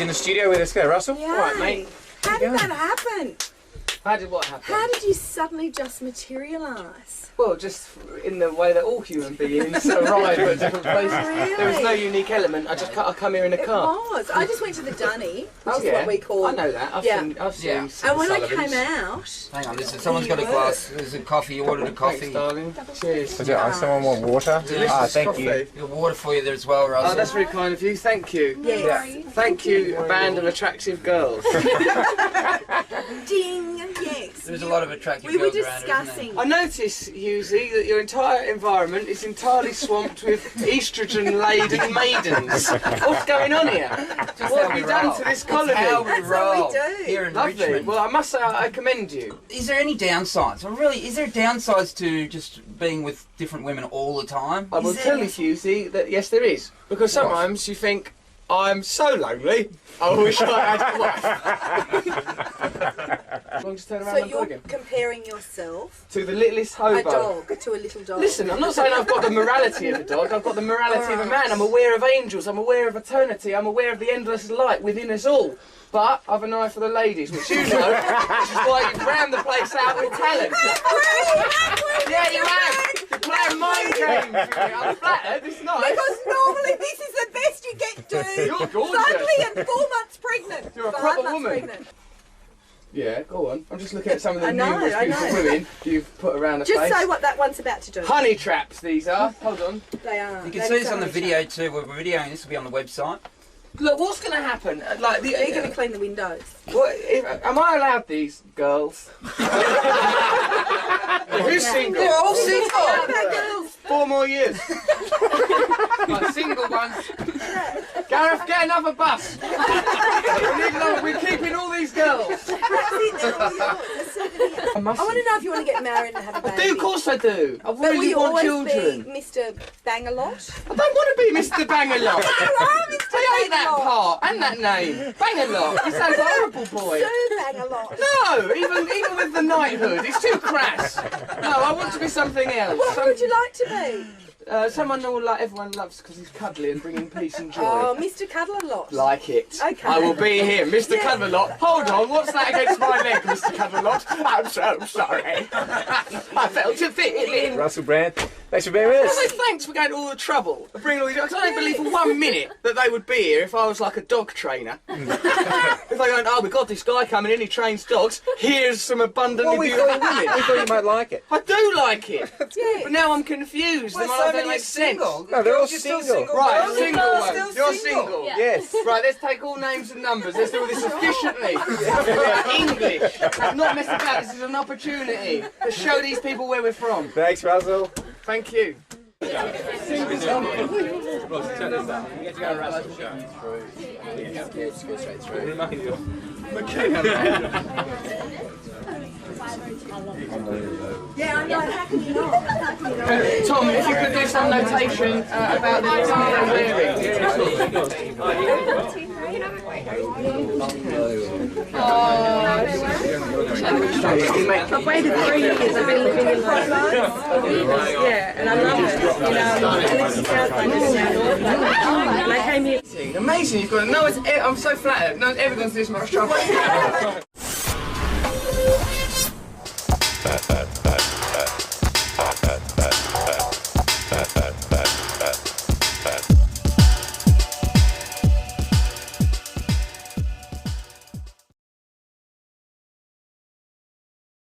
in the studio with us. Go, Russell. Yeah. All right, mate. How did that happen? How did what happen? How did you suddenly just materialise? Well, just in the way that all human beings arrive at different places. Really? There was no unique element. I come here in a car. It was. I just went to the Dunny, which is yeah. what we call. I know that. I've seen. And when I Sullivans. came out, Hang on, someone's got a glass. There's a coffee. You ordered a coffee. Thanks, darling. Cheers. Was it, someone want water? Thank you. Got water for you there as well, Russell. Oh, that's very kind of you. Thank you. yes. Thank you, a band of attractive girls. Ding, yes. There's a lot of attractive We were girls around here, isn't discussing. I notice, Hughesy, that your entire environment is entirely swamped with estrogen-laden maidens. What's going on here? What have you done to this colony? How we That's roll what we do. here in Lovely. Richmond. Well, I must say I commend you. Is there any downsides? Well, really, is there downsides to just being with different women all the time? I will Is there- tell you, Hughesy, that yes, there is. Because sometimes you think, I'm so lonely, I wish I had a wife. Just turn around So and you're again. comparing yourself To the littlest a hobo. dog to a little dog. Listen, I'm not saying I've got the morality of a dog, I've got the morality of a man. I'm aware of angels, I'm aware of eternity, I'm aware of the endless light within us all. But I've an eye for the ladies, which you know, which is why you've rammed the place out with talent. Yeah, you have. You're playing mind games with me. I'm flattered, it's nice. Because normally this is the best you get to. You're gorgeous. Suddenly at 4 months pregnant. You're a 5 proper months woman. Pregnant. Yeah, go on. I'm just looking at some of the I know, numerous I beautiful know. women you've put around the Just place. say what that one's about to do. Honey traps, these are. Hold on. They are. You can see this on the video too. We're videoing this. Will be on the website. Look, what's going to happen? Like, They're going to clean the windows. am I allowed these girls? Who's single? They're all single. How about girls? 4 more years. Like single ones. Gareth, get another bus. We're keeping all these girls. That's it, they're all yours. There's so many. I want to know if you want to get married and have a baby. I do, of course I do. I But will really you want always children. be Mr. Bang-a-lot? I don't want to be Mr. Bang-a-lot. You are Mr. I hate that Bang-a-lot. part and that name. Bang-a-lot. He sounds like a horrible boy. So Bang-a-lot. No, even with the knighthood, it's too crass. No, I want to be something else. What would you like to be? Someone who everyone loves because he's cuddly and bringing peace and joy. Oh, Mr. Cuddle-a-lot. Like it. Okay. I will be him, Mr. Yeah. Cuddle-a-lot. Hold on, what's that against my leg, Mr. Cuddle-a-lot? I'm so sorry. I felt your feeling. Russellbrand. Thanks for being with I us. say thanks for going to all the trouble of bringing all these dogs. I don't believe for 1 minute that they would be here if I was like a dog trainer. If they went, oh, we've got this guy coming in, he trains dogs. Here's some abundantly We beautiful thought women. you might like it. I do like it, Yeah. but now I'm confused. Well, and I so don't many make are sense. single. No, they're all Girls are still single. Right, Girls single are one. still You're single. Yeah. Yes. Right, let's take all names and numbers. Let's do this efficiently. English. Not mess about. This is an opportunity to show these people where we're from. Thanks, Russell. Thank you. Yeah, I know. How can you not? How can you not? Tom, if you could do some notation about the tie I'm wearing. I've waited 3 years. I've been living in Roscoe. Yeah, and I love it. And this is South London, and I came here. Amazing, you've got no. I'm so flattered. No one's ever gone through this much trouble.